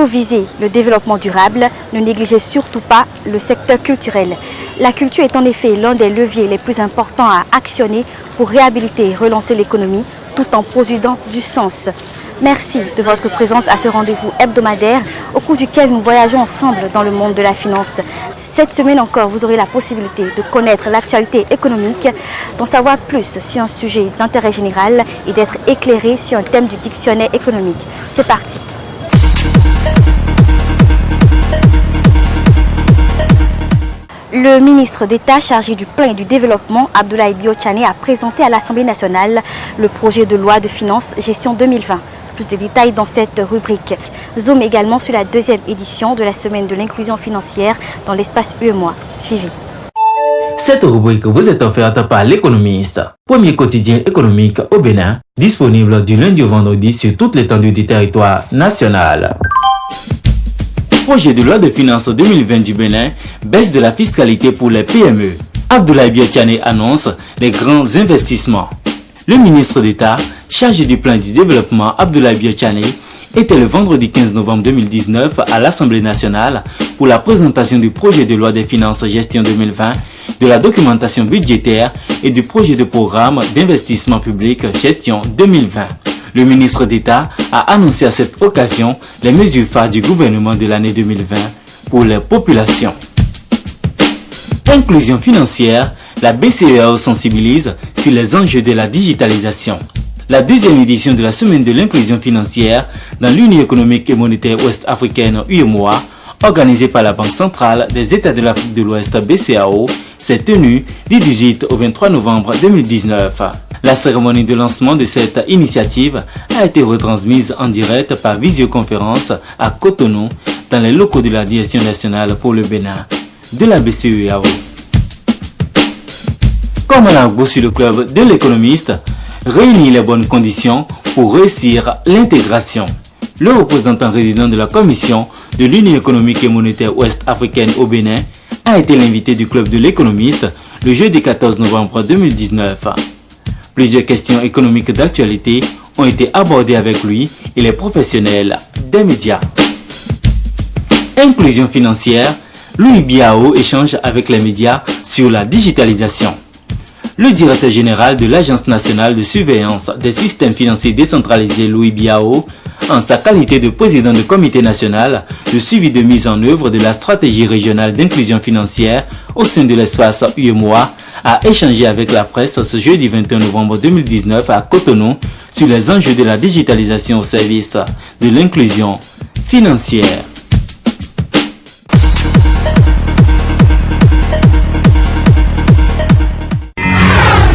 vous visez le développement durable, ne négligez surtout pas le secteur culturel. La culture est en effet l'un des leviers les plus importants à actionner pour réhabiliter et relancer l'économie tout en produisant du sens. Merci de votre présence à ce rendez-vous hebdomadaire au cours duquel nous voyageons ensemble dans le monde de la finance. Cette semaine encore, vous aurez la possibilité de connaître l'actualité économique, d'en savoir plus sur un sujet d'intérêt général et d'être éclairé sur un thème du dictionnaire économique. C'est parti. Le ministre d'État chargé du plan et du développement, Abdoulaye Bio-Tchane, a présenté à l'Assemblée nationale le projet de loi de finances gestion 2020. Plus de détails dans cette rubrique. Zoom également sur la deuxième édition de la semaine de l'inclusion financière dans l'espace UEMOA. Suivez. Cette rubrique vous est offerte par l'Économiste, premier quotidien économique au Bénin, disponible du lundi au vendredi sur toute l'étendue du territoire national. Projet de loi de finances 2020 du Bénin, baisse de la fiscalité pour les PME. Abdoulaye Bio-Tchane annonce les grands investissements. Le ministre d'État, chargé du plan du développement Abdoulaye Bio-Tchane, était le vendredi 15 novembre 2019 à l'Assemblée nationale pour la présentation du projet de loi des finances gestion 2020, de la documentation budgétaire et du projet de programme d'investissement public gestion 2020. Le ministre d'État a annoncé à cette occasion les mesures phares du gouvernement de l'année 2020 pour les populations. Inclusion financière, la BCEAO sensibilise sur les enjeux de la digitalisation. La deuxième édition de la semaine de l'inclusion financière dans l'Union économique et monétaire ouest-africaine UEMOA, organisée par la Banque centrale des États de l'Afrique de l'Ouest BCEAO, s'est tenue du 18 au 23 novembre 2019. La cérémonie de lancement de cette initiative a été retransmise en direct par visioconférence à Cotonou dans les locaux de la Direction nationale pour le Bénin de la BCEAO. Comme on a sur le club de l'économiste, réunit les bonnes conditions pour réussir l'intégration. Le représentant résident de la commission de l'Union économique et monétaire ouest-africaine au Bénin a été l'invité du club de l'économiste le jeudi 14 novembre 2019. Plusieurs questions économiques d'actualité ont été abordées avec lui et les professionnels des médias. Inclusion financière, Louis Biao échange avec les médias sur la digitalisation. Le directeur général de l'Agence nationale de surveillance des systèmes financiers décentralisés, Louis Biao, en sa qualité de président du comité national de suivi de mise en œuvre de la stratégie régionale d'inclusion financière au sein de l'espace UEMOA, a échangé avec la presse ce jeudi 21 novembre 2019 à Cotonou sur les enjeux de la digitalisation au service de l'inclusion financière.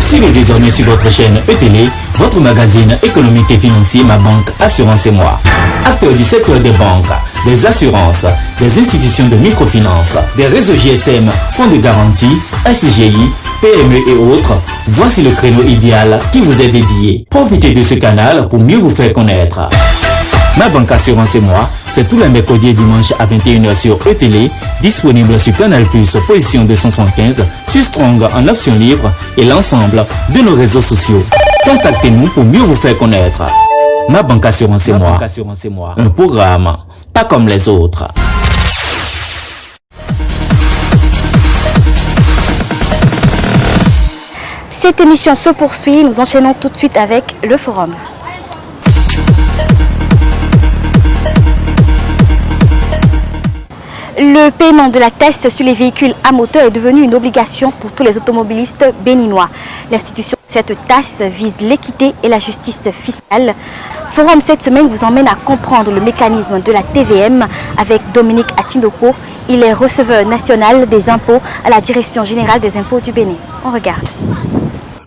Suivez désormais sur votre chaîne ETélé, votre magazine économique et financier Ma Banque Assurance et Moi. Acteurs du secteur des banques, des assurances, des institutions de microfinance, des réseaux GSM, fonds de garantie, SGI, PME et autres, voici le créneau idéal qui vous est dédié. Profitez de ce canal pour mieux vous faire connaître. Ma Banque Assurance et Moi, c'est tous les mercredis et dimanches à 21h sur ETélé, disponible sur Canal+, position 275, sur Strong en option libre et l'ensemble de nos réseaux sociaux. Contactez-nous pour mieux vous faire connaître. Ma Banque Assurance et Moi, un programme pas comme les autres. Cette émission se poursuit, nous enchaînons tout de suite avec le forum. Le paiement de la taxe sur les véhicules à moteur est devenu une obligation pour tous les automobilistes béninois. L'institution de cette taxe vise l'équité et la justice fiscale. Forum cette semaine vous emmène à comprendre le mécanisme de la TVM avec Dominique Atindoko. Il est receveur national des impôts à la Direction générale des impôts du Bénin. On regarde.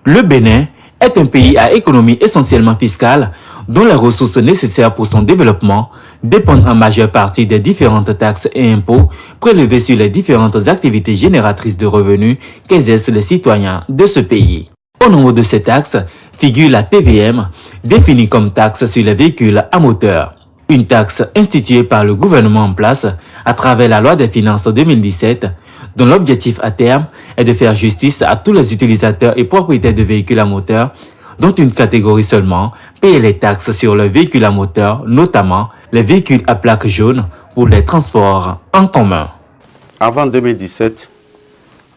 Le Bénin est un pays à économie essentiellement fiscale dont les ressources nécessaires pour son développement dépendent en majeure partie des différentes taxes et impôts prélevés sur les différentes activités génératrices de revenus qu'exercent les citoyens de ce pays. Au nombre de ces taxes figure la TVM, définie comme taxe sur les véhicules à moteur. Une taxe instituée par le gouvernement en place à travers la loi des finances 2017, dont l'objectif à terme est de faire justice à tous les utilisateurs et propriétaires de véhicules à moteur dont une catégorie seulement paye les taxes sur les véhicules à moteur, notamment les véhicules à plaque jaune pour les transports en commun. Avant 2017,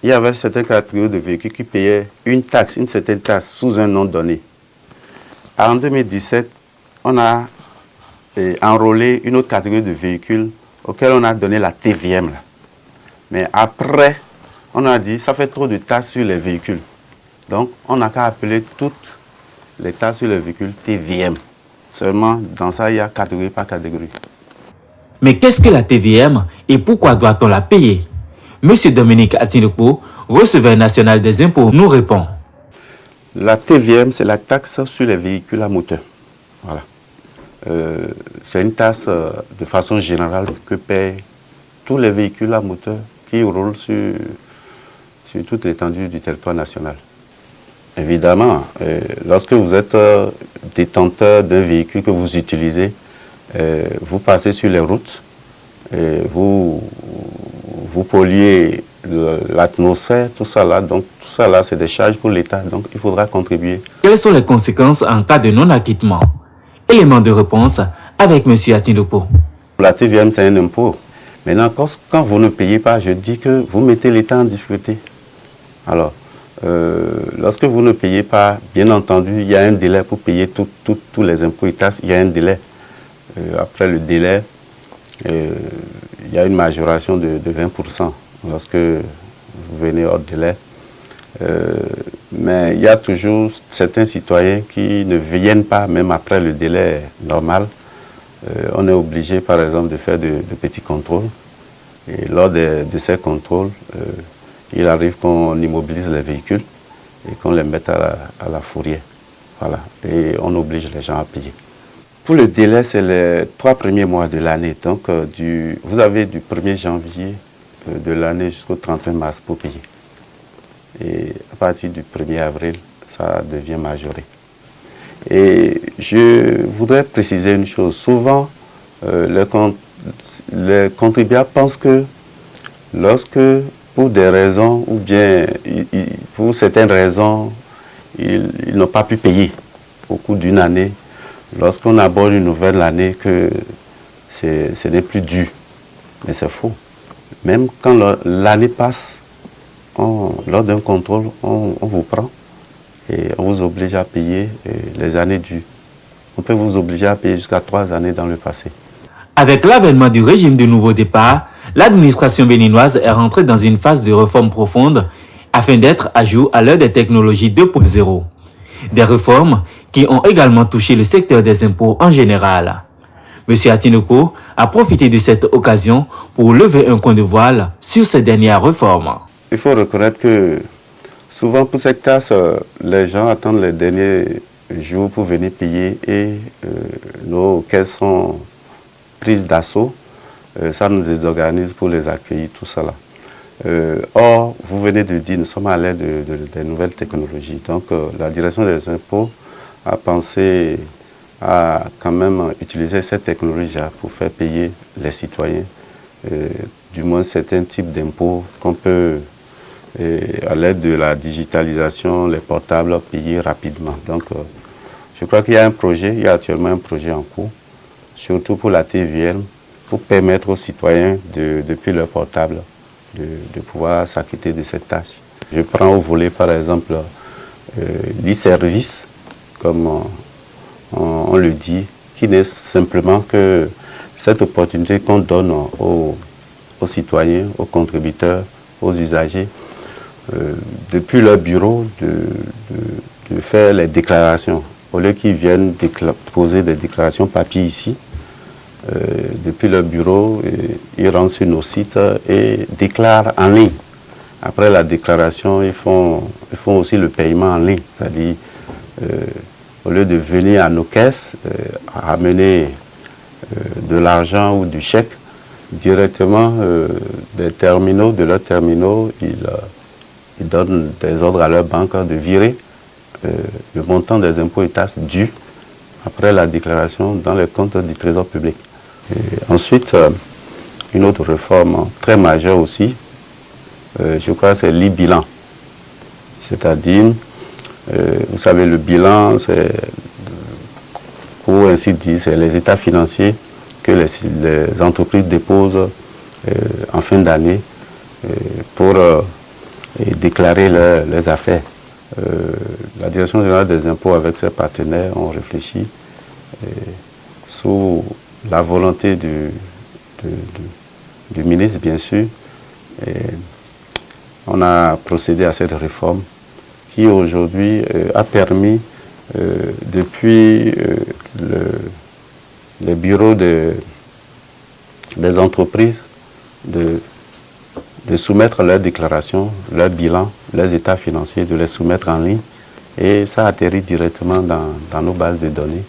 il y avait certaines catégories de véhicules qui payaient une certaine taxe sous un nom donné. En 2017, on a enrôlé une autre catégorie de véhicules auxquels on a donné la TVM. Là. Mais après, on a dit ça fait trop de taxes sur les véhicules. Donc, on n'a qu'à appeler toutes les taxes sur les véhicules TVM. Seulement, dans ça, il y a catégorie par catégorie. Mais qu'est-ce que la TVM et pourquoi doit-on la payer? Monsieur Dominique Atinoko, receveur national des impôts, nous répond. La TVM, c'est la taxe sur les véhicules à moteur. Voilà. C'est une taxe de façon générale que paient tous les véhicules à moteur qui roulent sur toute l'étendue du territoire national. Évidemment, lorsque vous êtes détenteur d'un véhicule que vous utilisez, vous passez sur les routes, vous polluez l'atmosphère, tout ça là. Donc tout ça là, c'est des charges pour l'État. Donc il faudra contribuer. Quelles sont les conséquences en cas de non-acquittement? Élément de réponse avec M. Atinoko. La TVM, c'est un impôt. Maintenant, quand vous ne payez pas, je dis que vous mettez l'État en difficulté. Alors, lorsque vous ne payez pas, bien entendu, il y a un délai pour payer tous les impôts et taxes. Il y a un délai. Après le délai, il y a une majoration de 20% lorsque vous venez hors délai. Mais il y a toujours certains citoyens qui ne viennent pas, même après le délai normal. On est obligé, par exemple, de faire de petits contrôles. Et lors de ces contrôles, il arrive qu'on immobilise les véhicules et qu'on les mette à la fourrière. Voilà. Et on oblige les gens à payer. Pour le délai, c'est les 3 premiers mois de l'année. Donc, vous avez du 1er janvier de l'année jusqu'au 31 mars pour payer. Et à partir du 1er avril, ça devient majoré. Et je voudrais préciser une chose. Souvent, les contribuables pensent que lorsque, pour des raisons, ou bien pour certaines raisons, ils n'ont pas pu payer au cours d'une année, lorsqu'on aborde une nouvelle année, que ce n'est plus dû. Mais c'est faux. Même quand l'année passe, lors d'un contrôle, on vous prend et on vous oblige à payer les années dues. On peut vous obliger à payer jusqu'à 3 années dans le passé. Avec l'avènement du régime de nouveau départ, l'administration béninoise est rentrée dans une phase de réforme profonde afin d'être à jour à l'heure des technologies 2.0. Des réformes qui ont également touché le secteur des impôts en général. M. Atinoko a profité de cette occasion pour lever un coin de voile sur ces dernières réformes. Il faut reconnaître que souvent pour cette taxe, les gens attendent les derniers jours pour venir payer et nos caisses sont prises d'assaut. Ça nous désorganise pour les accueillir, tout ça là. Or, vous venez de dire, nous sommes à l'ère des nouvelles technologies. Donc, la direction des impôts a pensé à quand même utiliser cette technologie pour faire payer les citoyens, du moins certains types d'impôts qu'on peut, à l'aide de la digitalisation, les portables, payer rapidement. Donc, je crois qu'il y a il y a actuellement un projet en cours, surtout pour la TVM, pour permettre aux citoyens, depuis leur portable, de pouvoir s'acquitter de cette tâche. Je prends au volet, par exemple, l'e-service, comme on le dit, qui n'est simplement que cette opportunité qu'on donne aux citoyens, aux contributeurs, aux usagers, depuis leur bureau, de faire les déclarations. Au lieu qu'ils viennent poser des déclarations papier ici, depuis leur bureau, ils rentrent sur nos sites et déclarent en ligne. Après la déclaration, ils font aussi le paiement en ligne. C'est-à-dire, au lieu de venir à nos caisses, amener de l'argent ou du chèque, directement de leurs terminaux, ils donnent des ordres à leur banque de virer le montant des impôts et taxes dus après la déclaration dans les comptes du Trésor public. Et ensuite, une autre réforme très majeure aussi, je crois que c'est l'e-bilan. C'est-à-dire, Vous savez, le bilan, c'est, pour ainsi dire, c'est les états financiers que les entreprises déposent en fin d'année pour déclarer leurs affaires. La Direction générale des impôts avec ses partenaires ont réfléchi sous la volonté du ministre, bien sûr. On a procédé à cette réforme qui aujourd'hui a permis, depuis les bureaux des entreprises, de soumettre leurs déclarations, leurs bilans, leurs états financiers, de les soumettre en ligne. Et ça atterrit directement dans nos bases de données.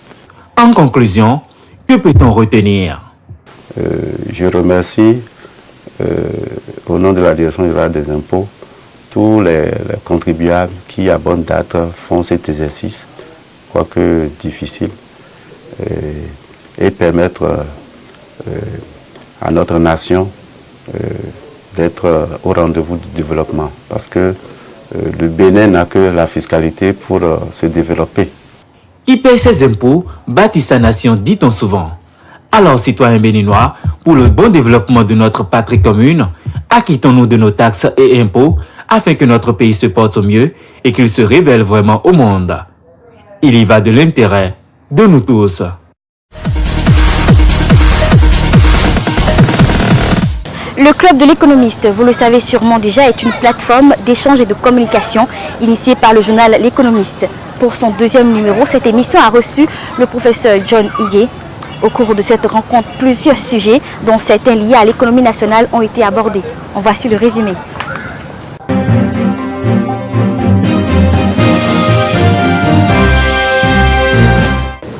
En conclusion, que peut-on retenir? Je remercie, au nom de la Direction générale des impôts, tous les contribuables qui, à bonne date, font cet exercice, quoique difficile, et permettre à notre nation d'être au rendez-vous du développement. Parce que le Bénin n'a que la fiscalité pour se développer. Qui paie ses impôts bâtit sa nation, dit-on souvent. Alors, citoyens béninois, pour le bon développement de notre patrie commune, acquittons-nous de nos taxes et impôts afin que notre pays se porte au mieux et qu'il se révèle vraiment au monde. Il y va de l'intérêt de nous tous. Le Club de l'économiste, vous le savez sûrement déjà, est une plateforme d'échange et de communication initiée par le journal L'Économiste. Pour son deuxième numéro, cette émission a reçu le professeur John Igué. Au cours de cette rencontre, plusieurs sujets, dont certains liés à l'économie nationale, ont été abordés. En voici le résumé.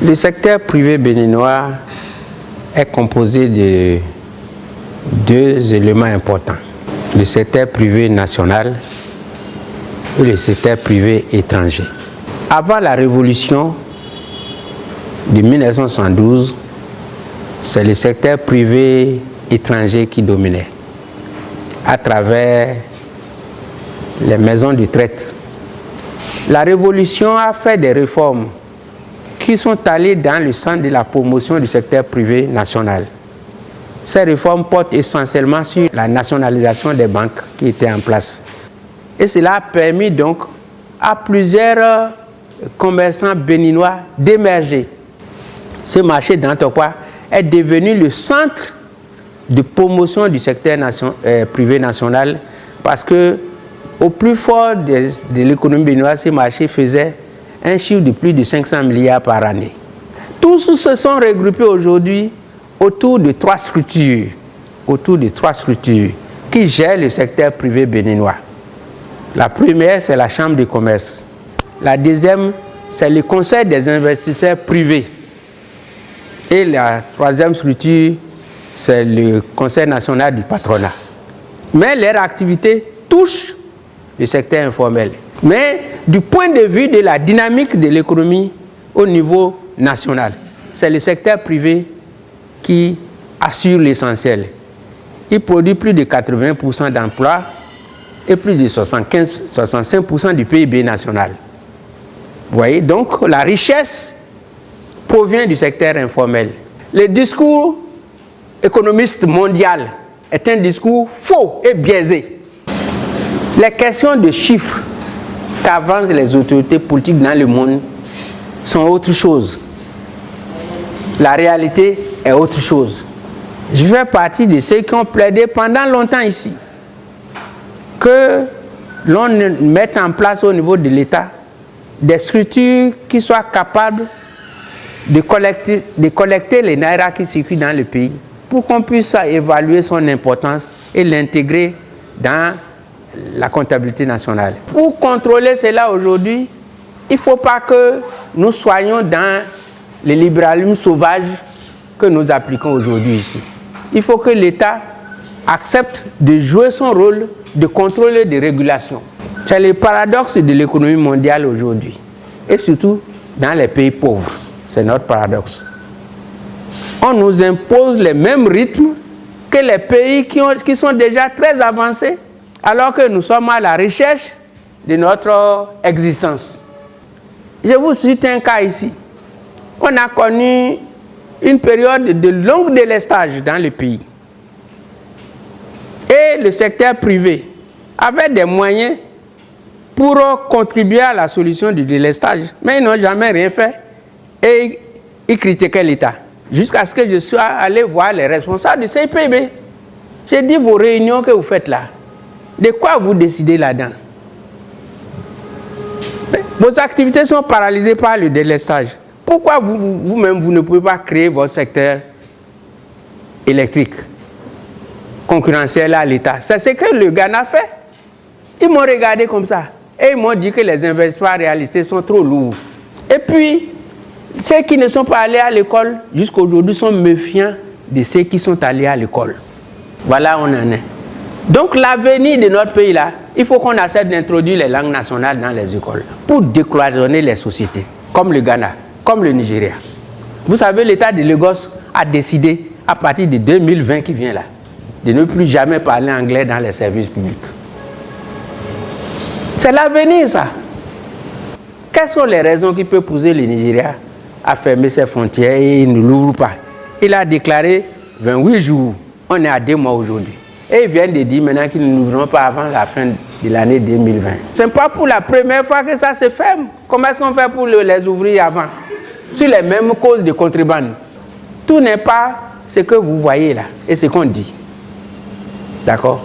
Le secteur privé béninois est composé de deux éléments importants. Le secteur privé national et le secteur privé étranger. Avant la révolution de 1972, c'est le secteur privé étranger qui dominait à travers les maisons de traite. La révolution a fait des réformes qui sont allées dans le sens de la promotion du secteur privé national. Ces réformes portent essentiellement sur la nationalisation des banques qui étaient en place. Et cela a permis donc à plusieurs commerçants béninois d'émerger. Ce marché d'Antokwa est devenu le centre de promotion du secteur privé national parce que au plus fort de l'économie béninoise, ce marché faisait un chiffre de plus de 500 milliards par année. Tous se sont regroupés aujourd'hui autour de trois structures qui gèrent le secteur privé béninois. La première, c'est la Chambre de commerce. La deuxième, c'est le Conseil des investisseurs privés. Et la troisième structure, c'est le Conseil national du patronat. Mais leur activité touche le secteur informel. Mais du point de vue de la dynamique de l'économie au niveau national, c'est le secteur privé qui assure l'essentiel. Il produit plus de 80% d'emplois et plus de 65% du PIB national. Vous voyez, donc la richesse provient du secteur informel. Le discours économiste mondial est un discours faux et biaisé. Les questions de chiffres qu'avancent les autorités politiques dans le monde sont autre chose. La réalité est autre chose. Je fais partie de ceux qui ont plaidé pendant longtemps ici que l'on mette en place au niveau de l'État des structures qui soient capables de collecter les naira qui circulent dans le pays pour qu'on puisse évaluer son importance et l'intégrer dans la comptabilité nationale. Pour contrôler cela aujourd'hui, il ne faut pas que nous soyons dans le libéralisme sauvage que nous appliquons aujourd'hui ici. Il faut que l'État accepte de jouer son rôle de contrôle et de régulation. C'est le paradoxe de l'économie mondiale aujourd'hui, et surtout dans les pays pauvres. C'est notre paradoxe. On nous impose les mêmes rythmes que les pays qui sont déjà très avancés, alors que nous sommes à la recherche de notre existence. Je vous cite un cas ici. On a connu une période de long délestage dans le pays. Et le secteur privé avait des moyens pour contribuer à la solution du délestage. Mais ils n'ont jamais rien fait. Et ils critiquaient l'État. Jusqu'à ce que je sois allé voir les responsables du CIPB. J'ai dit, vos réunions que vous faites là, de quoi vous décidez là-dedans? Vos activités sont paralysées par le délestage. Pourquoi vous-même, vous ne pouvez pas créer votre secteur électrique concurrentiel à l'État? C'est ce que le Ghana fait. Ils m'ont regardé comme ça. Et ils m'ont dit que les investissements réalisés sont trop lourds. Et puis, ceux qui ne sont pas allés à l'école, jusqu'à aujourd'hui, sont méfiants de ceux qui sont allés à l'école. Voilà, on en est. Donc, l'avenir de notre pays, là, il faut qu'on accepte d'introduire les langues nationales dans les écoles pour décloisonner les sociétés, comme le Ghana, comme le Nigeria. Vous savez, l'État de Lagos a décidé, à partir de 2020 qui vient là, de ne plus jamais parler anglais dans les services publics. C'est l'avenir, ça. Quelles sont les raisons qui peuvent pousser le Nigeria à fermer ses frontières et il ne l'ouvre pas? Il a déclaré 28 jours. On est à 2 mois aujourd'hui. Et ils viennent de dire maintenant qu'ils ne l'ouvriront pas avant la fin de l'année 2020. Ce n'est pas pour la première fois que ça se ferme. Comment est-ce qu'on fait pour les ouvrir avant? Sur les mêmes causes de contrebande. Tout n'est pas ce que vous voyez là et ce qu'on dit. D'accord?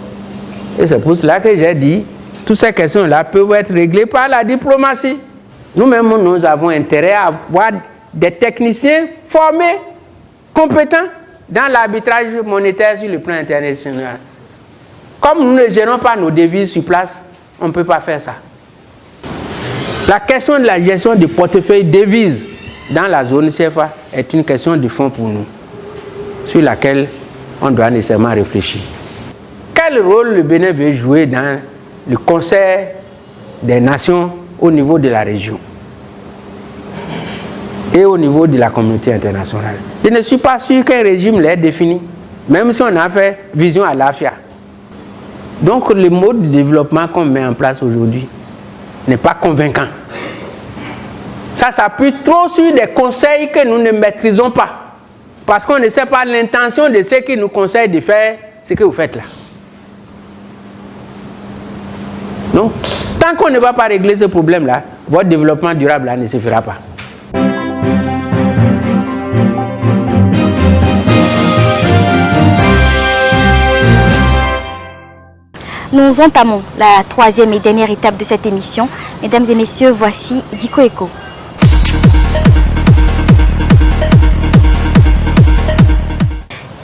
Et c'est pour cela que j'ai dit, toutes ces questions-là peuvent être réglées par la diplomatie. Nous-mêmes, nous avons intérêt à avoir des techniciens formés, compétents dans l'arbitrage monétaire sur le plan international. Comme nous ne gérons pas nos devises sur place, on ne peut pas faire ça. La question de la gestion du portefeuille devises dans la zone CFA est une question de fond pour nous, sur laquelle on doit nécessairement réfléchir. Quel rôle le Bénin veut jouer dans le concert des nations au niveau de la région et au niveau de la communauté internationale? Je ne suis pas sûr qu'un régime l'ait défini, même si on a fait vision à l'AFIA. Donc le mode de développement qu'on met en place aujourd'hui n'est pas convaincant. Ça s'appuie trop sur des conseils que nous ne maîtrisons pas, parce qu'on ne sait pas l'intention de ceux qui nous conseillent de faire ce que vous faites là. Donc, tant qu'on ne va pas régler ce problème-là, votre développement durable là, ne se fera pas. Nous entamons la 3e et dernière étape de cette émission. Mesdames et messieurs, voici Diko Eco.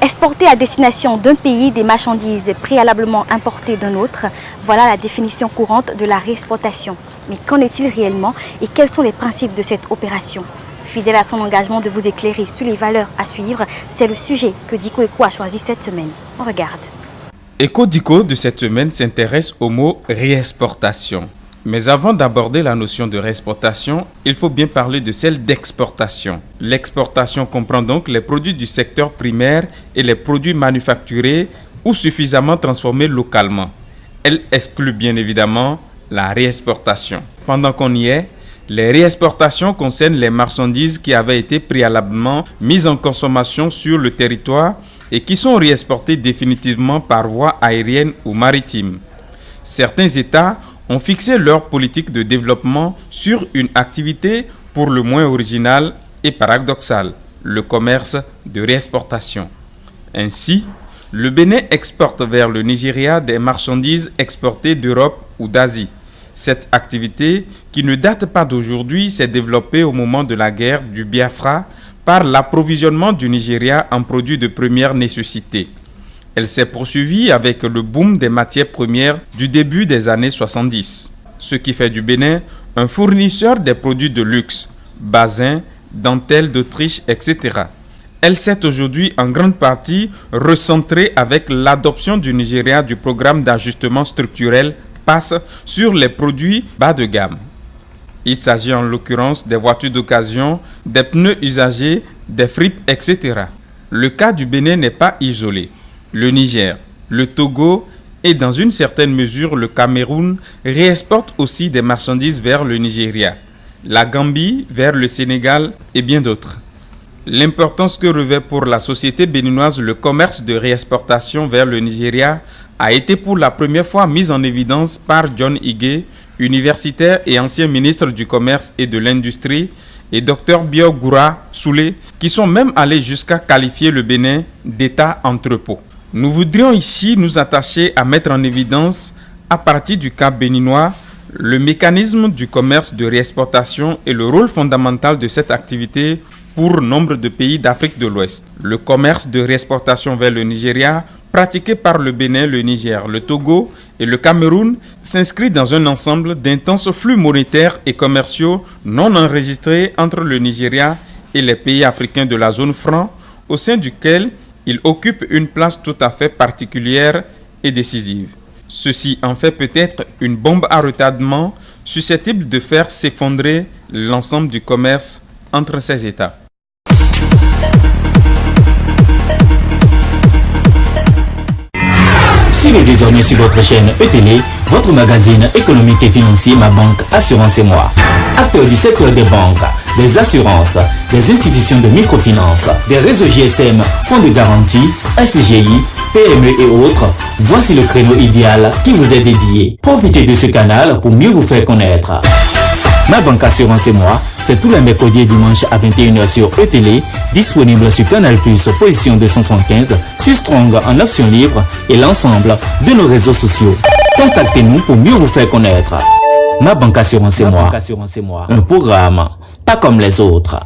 Exporter à destination d'un pays des marchandises préalablement importées d'un autre, voilà la définition courante de la réexportation. Mais qu'en est-il réellement et quels sont les principes de cette opération? Fidèle à son engagement de vous éclairer sur les valeurs à suivre, c'est le sujet que Diko Eco a choisi cette semaine. On regarde. Eco Diko de cette semaine s'intéresse au mot réexportation. Mais avant d'aborder la notion de réexportation, il faut bien parler de celle d'exportation. L'exportation comprend donc les produits du secteur primaire et les produits manufacturés ou suffisamment transformés localement. Elle exclut bien évidemment la réexportation. Pendant qu'on y est, les réexportations concernent les marchandises qui avaient été préalablement mises en consommation sur le territoire et qui sont réexportées définitivement par voie aérienne ou maritime. Certains États ont fixé leur politique de développement sur une activité pour le moins originale et paradoxale, le commerce de réexportation. Ainsi, le Bénin exporte vers le Nigeria des marchandises exportées d'Europe ou d'Asie. Cette activité, qui ne date pas d'aujourd'hui, s'est développée au moment de la guerre du Biafra par l'approvisionnement du Nigeria en produits de première nécessité. Elle s'est poursuivie avec le boom des matières premières du début des années 70, ce qui fait du Bénin un fournisseur des produits de luxe, basins, dentelles d'Autriche, etc. Elle s'est aujourd'hui en grande partie recentrée avec l'adoption du Nigeria du programme d'ajustement structurel PASS sur les produits bas de gamme. Il s'agit en l'occurrence des voitures d'occasion, des pneus usagés, des fripes, etc. Le cas du Bénin n'est pas isolé. Le Niger, le Togo et dans une certaine mesure le Cameroun réexportent aussi des marchandises vers le Nigeria. la Gambie vers le Sénégal et bien d'autres. L'importance que revêt pour la société béninoise le commerce de réexportation vers le Nigeria a été pour la première fois mise en évidence par John Ige, universitaire et ancien ministre du Commerce et de l'Industrie, et Dr Biogura Soulé, qui sont même allés jusqu'à qualifier le Bénin d'État entrepôt. Nous voudrions ici nous attacher à mettre en évidence, à partir du cas béninois, le mécanisme du commerce de réexportation et le rôle fondamental de cette activité pour nombre de pays d'Afrique de l'Ouest. Le commerce de réexportation vers le Nigeria, pratiqué par le Bénin, le Niger, le Togo et le Cameroun, s'inscrit dans un ensemble d'intenses flux monétaires et commerciaux non enregistrés entre le Nigeria et les pays africains de la zone franc, au sein duquel il occupe une place tout à fait particulière et décisive. Ceci en fait peut-être une bombe à retardement susceptible de faire s'effondrer l'ensemble du commerce entre ces États. Suivez désormais sur votre chaîne ETélé, votre magazine économique et financier Ma Banque Assurance et Moi. Acteurs du secteur des banques, des assurances, des institutions de microfinance, des réseaux GSM, fonds de garantie, SCGI, PME et autres, voici le créneau idéal qui vous est dédié. Profitez de ce canal pour mieux vous faire connaître. Ma Banque Assurance et Moi, c'est tous les mercredis et dimanches à 21h sur ETélé, disponible sur Canal+, position 275, sur Strong en option libre et l'ensemble de nos réseaux sociaux. Contactez-nous pour mieux vous faire connaître. Ma Banque Assurance et Moi, un programme pas comme les autres.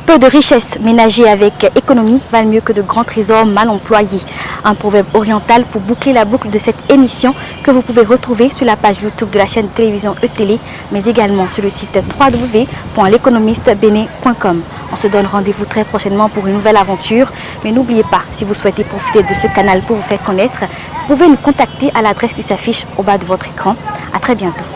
Peu de richesses ménagées avec économie valent mieux que de grands trésors mal employés. Un proverbe oriental pour boucler la boucle de cette émission que vous pouvez retrouver sur la page YouTube de la chaîne télévision ETélé, mais également sur le site www.l'économistebénin.com. On se donne rendez-vous très prochainement pour une nouvelle aventure. Mais n'oubliez pas, si vous souhaitez profiter de ce canal pour vous faire connaître, vous pouvez nous contacter à l'adresse qui s'affiche au bas de votre écran. À très bientôt.